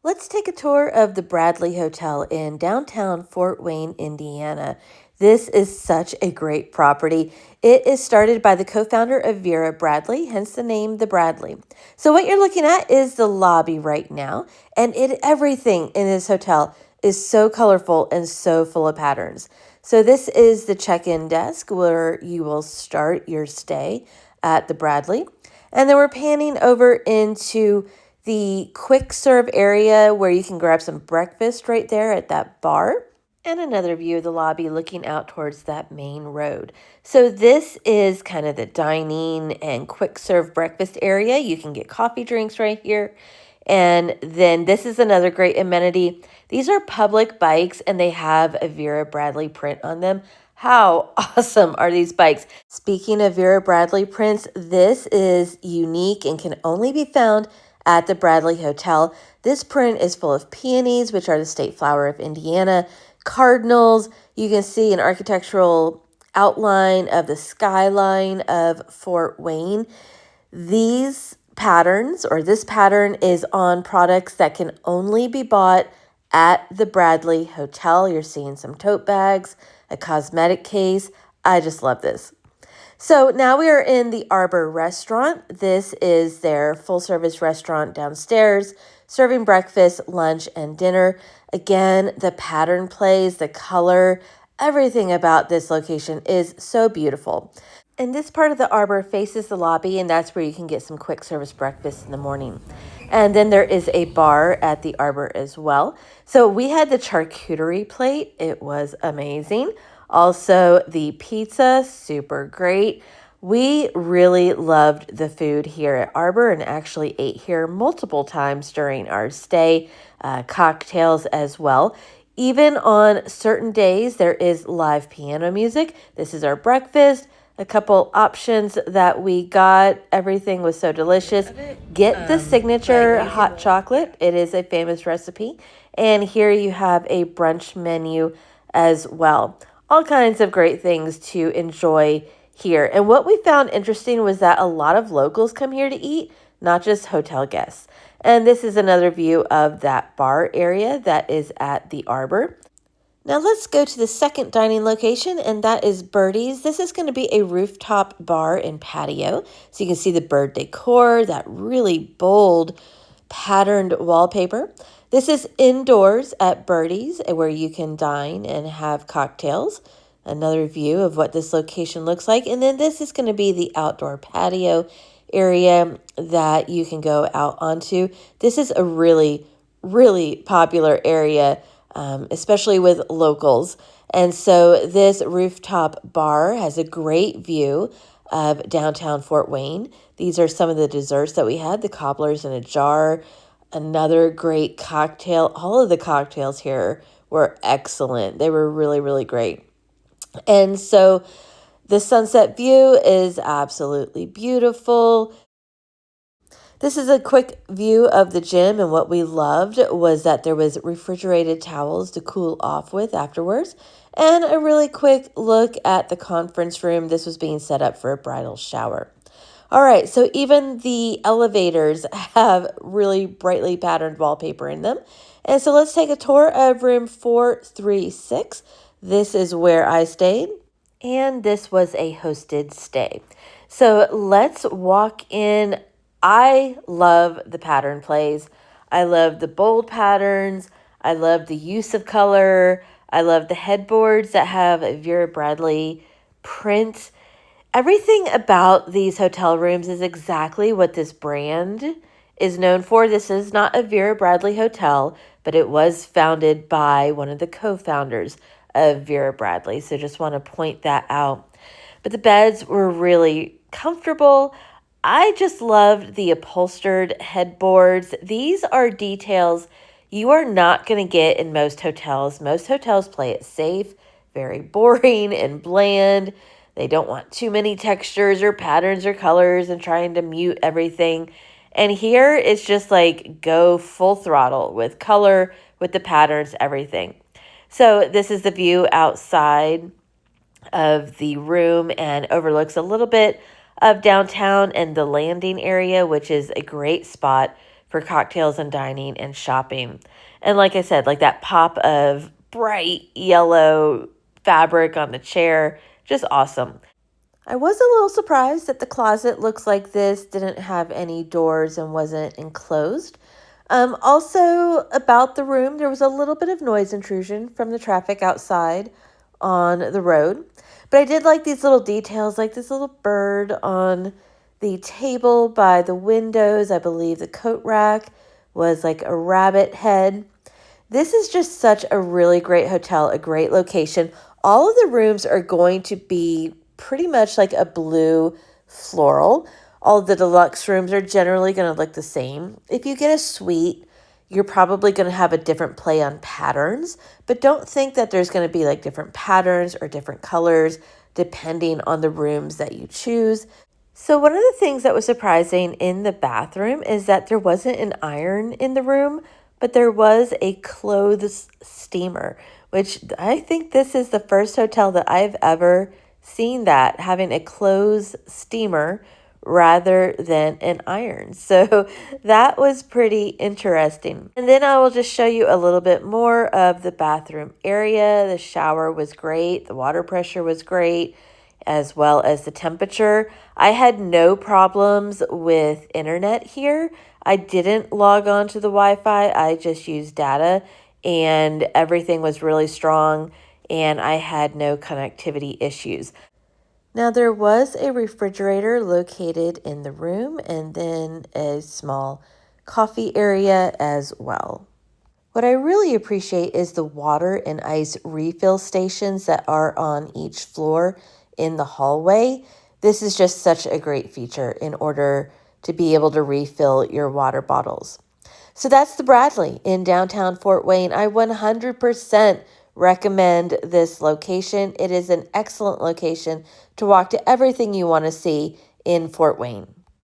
Let's take a tour of the Bradley Hotel in downtown Fort Wayne, Indiana. This is such a great property. It is started by the co-founder of Vera Bradley, hence the name the Bradley. So what you're looking at is the lobby right now, and everything in this hotel is so colorful and so full of patterns. So this is the check-in desk where you will start your stay at the Bradley. And then we're panning over into the quick serve area where you can grab some breakfast right there at that bar, and another view of the lobby looking out towards that main road. So this is kind of the dining and quick serve breakfast area. You can get coffee drinks right here. And then this is another great amenity. These are public bikes and they have a Vera Bradley print on them. How awesome are these bikes? Speaking of Vera Bradley prints, this is unique and can only be found at the Bradley Hotel. This print is full of peonies, which are the state flower of Indiana, cardinals. You can see an architectural outline of the skyline of Fort Wayne. These patterns, or this pattern, is on products that can only be bought at the Bradley Hotel. You're seeing some tote bags, a cosmetic case. I just love this. So now we are in the Arbor restaurant. This is their full service restaurant downstairs, serving breakfast, lunch, and dinner. Again, the pattern plays, the color, everything about this location is so beautiful. And this part of the Arbor faces the lobby, and that's where you can get some quick service breakfast in the morning. And then there is a bar at the Arbor as well. So we had the charcuterie plate. It was amazing. Also, the pizza, super great. We really loved the food here at Arbor and actually ate here multiple times during our stay, cocktails as well. Even on certain days, there is live piano music. This is our breakfast. A couple options that we got. Everything was so delicious. Get the signature hot chocolate. It is a famous recipe. And here you have a brunch menu as well. All kinds of great things to enjoy here. And what we found interesting was that a lot of locals come here to eat, not just hotel guests. And this is another view of that bar area that is at the Arbor. Now let's go to the second dining location, and that is Birdie's. This is going to be a rooftop bar and patio. So you can see the bird decor, that really bold patterned wallpaper. This is indoors at Birdie's where you can dine and have cocktails. Another view of what this location looks like. And then this is going to be the outdoor patio area that you can go out onto. This is a really, really popular area, especially with locals. And so this rooftop bar has a great view of downtown Fort Wayne. These are some of the desserts that we had, the cobblers in a jar, another great cocktail. All of the cocktails here were excellent. They were really, really great. And so the sunset view is absolutely beautiful. This is a quick view of the gym, and what we loved was that there was refrigerated towels to cool off with afterwards, and a really quick look at the conference room. This was being set up for a bridal shower. All right, so even the elevators have really brightly patterned wallpaper in them. And so let's take a tour of room 436. This is where I stayed, and this was a hosted stay. So let's walk in. I love the pattern plays. I love the bold patterns. I love the use of color. I love the headboards that have a Vera Bradley print. Everything about these hotel rooms is exactly what this brand is known for. This is not a Vera Bradley hotel, but it was founded by one of the co-founders of Vera Bradley. So just want to point that out. But the beds were really comfortable. I just loved the upholstered headboards. These are details you are not going to get in most hotels. Most hotels play it safe, very boring and bland. They don't want too many textures or patterns or colors and trying to mute everything. And here it's just like go full throttle with color, with the patterns, everything. So this is the view outside of the room and overlooks a little bit of downtown and the landing area, which is a great spot for cocktails and dining and shopping. And like I said, like that pop of bright yellow fabric on the chair, just awesome. I was a little surprised that the closet looks like this, didn't have any doors and wasn't enclosed. Also, about the room, there was a little bit of noise intrusion from the traffic outside on the road. But I did like these little details, like this little bird on the table by the windows. I believe the coat rack was like a rabbit head. This is just such a really great hotel, a great location. All of the rooms are going to be pretty much like a blue floral. All of the deluxe rooms are generally going to look the same. If you get a suite, you're probably going to have a different play on patterns, but don't think that there's going to be like different patterns or different colors depending on the rooms that you choose. So one of the things that was surprising in the bathroom is that there wasn't an iron in the room, but there was a clothes steamer, which I think this is the first hotel that I've ever seen that, having a clothes steamer rather than an iron. So that was pretty interesting. And then I will just show you a little bit more of the bathroom area. The shower was great. The water pressure was great, as well as the temperature. I had no problems with internet here. I didn't log on to the Wi-Fi. I just used data and everything was really strong and I had no connectivity issues. Now there was a refrigerator located in the room and then a small coffee area as well. What I really appreciate is the water and ice refill stations that are on each floor in the hallway. This is just such a great feature in order to be able to refill your water bottles. So that's the Bradley in downtown Fort Wayne. I 100% recommend this location. It is an excellent location to walk to everything you want to see in Fort Wayne.